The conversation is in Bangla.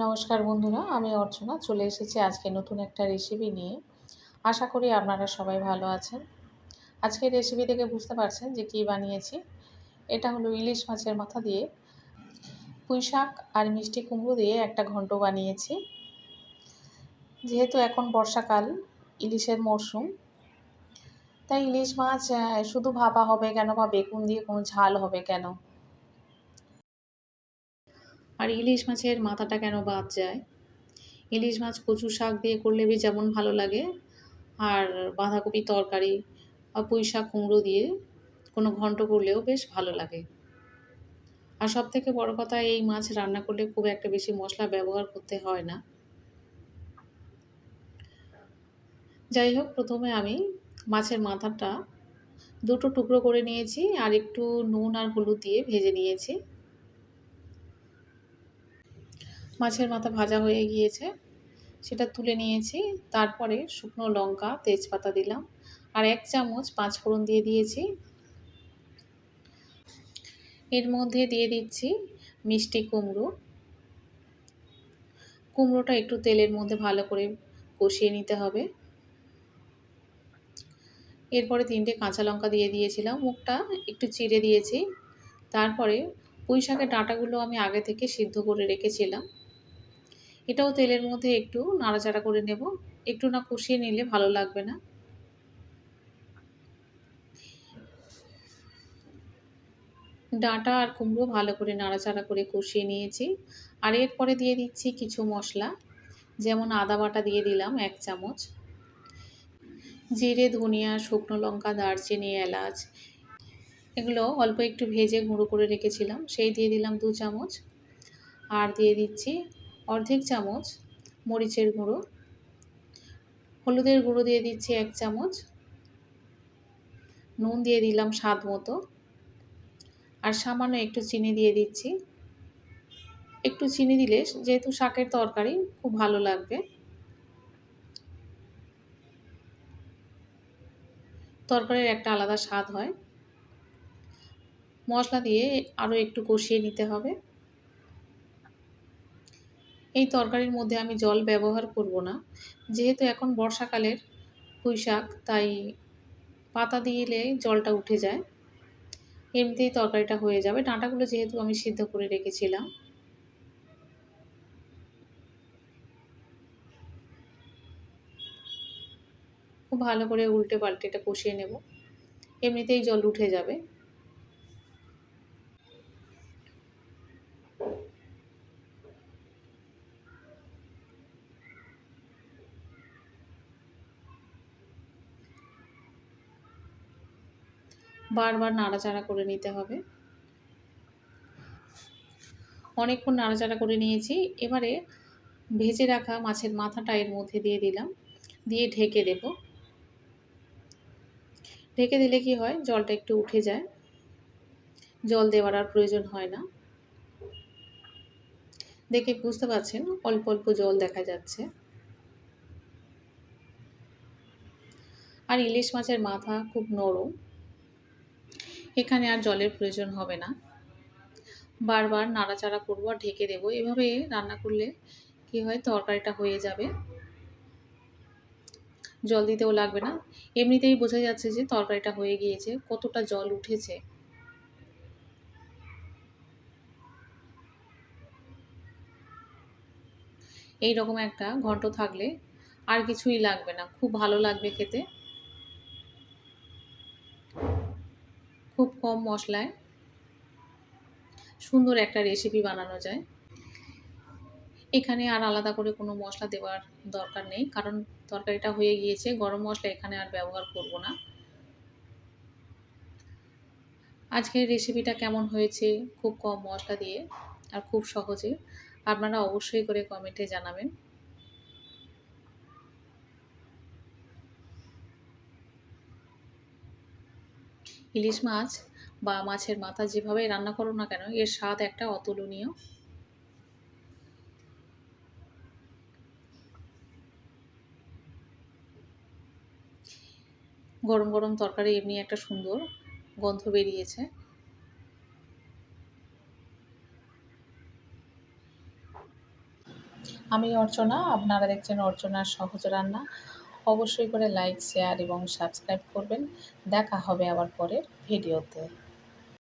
নমস্কার বন্ধুরা, আমি অর্চনা চলে এসেছি আজকে নতুন একটা রেসিপি নিয়ে। আশা করি আপনারা সবাই ভালো আছেন। আজকের রেসিপি দেখে বুঝতে পারছেন যে কী বানিয়েছি। এটা হলো ইলিশ মাছের মাথা দিয়ে পুঁইশাক আর মিষ্টি কুমড়ো দিয়ে একটা ঘন্ট বানিয়েছি। যেহেতু এখন বর্ষাকাল, ইলিশের মরশুম, তাই ইলিশ মাছ শুধু ভাপা হবে কেন বা বেগুন দিয়ে কোনো ঝাল হবে কেন, আর ইলিশ মাছের মাথাটা কেন বাদ যায়। ইলিশ মাছ কচু শাক দিয়ে করলে যেমন ভালো লাগে, আর বাঁধাকপি তরকারি বা পুঁই শাক কুমড়ো দিয়ে কোনো ঘন্ট করলেও বেশ ভালো লাগে। আর সবথেকে বড় কথা, এই মাছ রান্না করলে খুব একটা বেশি মশলা ব্যবহার করতে হয় না। যাই হোক, প্রথমে আমি মাছের মাথাটা দুটো টুকরো করে নিয়েছি আর একটু নুন আর হলুদ দিয়ে ভেজে নিয়েছি। মাছের মাথা ভাজা হয়ে গিয়েছে, সেটা তুলে নিয়েছি। তারপরে শুকনো লঙ্কা, তেজপাতা দিলাম আর 1 চামচ পাঁচফোড়ন দিয়ে দিয়েছি। এর মধ্যে দিয়ে দিচ্ছি মিষ্টি কুমড়ো। কুমড়োটা একটু তেলের মধ্যে ভালো করে কষিয়ে নিতে হবে। এরপরে 3টে কাঁচা লঙ্কা দিয়ে দিয়েছিলাম, মুখটা একটু চিড়ে দিয়েছি। তারপরে পুঁই শাকের ডাঁটাগুলো আমি আগে থেকে সিদ্ধ করে রেখেছিলাম, এটাও তেলের মধ্যে একটু নাড়াচাড়া করে নেব। একটু না কষিয়ে নিলে ভালো লাগবে না। ডাঁটা আর কুমড়ো ভালো করে নাড়াচাড়া করে কষিয়ে নিয়েছি। আর এরপরে দিয়ে দিচ্ছি কিছু মশলা, যেমন আদা বাটা দিয়ে দিলাম 1 চামচ, জিরে, ধনিয়া, শুকনো লঙ্কা, দারচিনি, এলাচ এগুলো অল্প একটু ভেজে গুঁড়ো করে রেখেছিলাম, সেই দিয়ে দিলাম 2 চামচ। আর দিয়ে দিচ্ছি অর্ধেক চামচ মরিচের গুঁড়ো। হলুদের গুঁড়ো দিয়ে দিচ্ছি 1 চামচ। নুন দিয়ে দিলাম স্বাদ মতো। আর সামান্য একটু চিনি দিয়ে দিচ্ছি। একটু চিনি দিলে যেহেতু শাকের তরকারি খুব ভালো লাগবে, তরকারির একটা আলাদা স্বাদ হয়। মশলা দিয়ে আরও একটু কষিয়ে নিতে হবে। এই তরকারির মধ্যে আমি জল ব্যবহার করব না, যেহেতু এখন বর্ষাকালের পুঁইশাক, তাই পাতা দিলে জলটা উঠে যায়, এমনিতেই তরকারিটা হয়ে যাবে। ডাঁটাগুলো যেহেতু আমি সিদ্ধ করে রেখেছিলাম। খুব ভালো করে উল্টে পাল্টে এটা কষিয়ে নেব, এমনিতেই জল উঠে যাবে। বারবার নাড়াচাড়া করে নিতে হবে। অনেকক্ষণ নাড়াচাড়া করে নিয়েছি। এবারে ভেজে রাখা মাছের মাথাটা এর মধ্যে দিয়ে দিলাম, দিয়ে ঢেকে দেব। ঢেকে দিলে কি হয়, জলটা একটু উঠে যায়, জল দেওয়ার আর প্রয়োজন হয় না। দেখে বুঝতে পারছেন অল্প অল্প জল দেখা যাচ্ছে। আর ইলিশ মাছের মাথা খুব নরম, এখানে আর জলের প্রয়োজন হবে না। বারবার নাড়াচাড়া করব আর ঢেকে দেব। এভাবে রান্না করলে কি হয়, তরকারিটা হয়ে যাবে, জল দিতেও লাগবে না। এমনিতেই বোঝা যাচ্ছে যে তরকারিটা হয়ে গিয়েছে, কতটা জল উঠেছে। এই রকম একটা ঘন্ট থাকলে আর কিছুই লাগবে না, খুব ভালো লাগবে খেতে। খুব কম মশলায় সুন্দর একটা রেসিপি বানানো যায়। এখানে আর আলাদা করে কোনো মশলা দেওয়ার দরকার নেই, কারণ তরকারিটা হয়ে গিয়েছে। গরম মশলা এখানে আর ব্যবহার করব না। আজকের রেসিপিটা কেমন হয়েছে, খুব কম মশলা দিয়ে আর খুব সহজে, আপনারা অবশ্যই করে কমেন্টে জানাবেন। ইলিশ মাছ বা মাছের মাথা যেভাবে রান্না করো না কেন, এর স্বাদ একটা অতুলনীয়। গরম গরম তরকারি এমনি একটা সুন্দর গন্ধ বেরিয়েছে। আমি অর্চনা, আপনারা দেখছেন অর্চনার সহজ রান্না। অবশ্যই করে লাইক, শেয়ার এবং সাবস্ক্রাইব করবেন। দেখা হবে আবার পরের ভিডিওতে।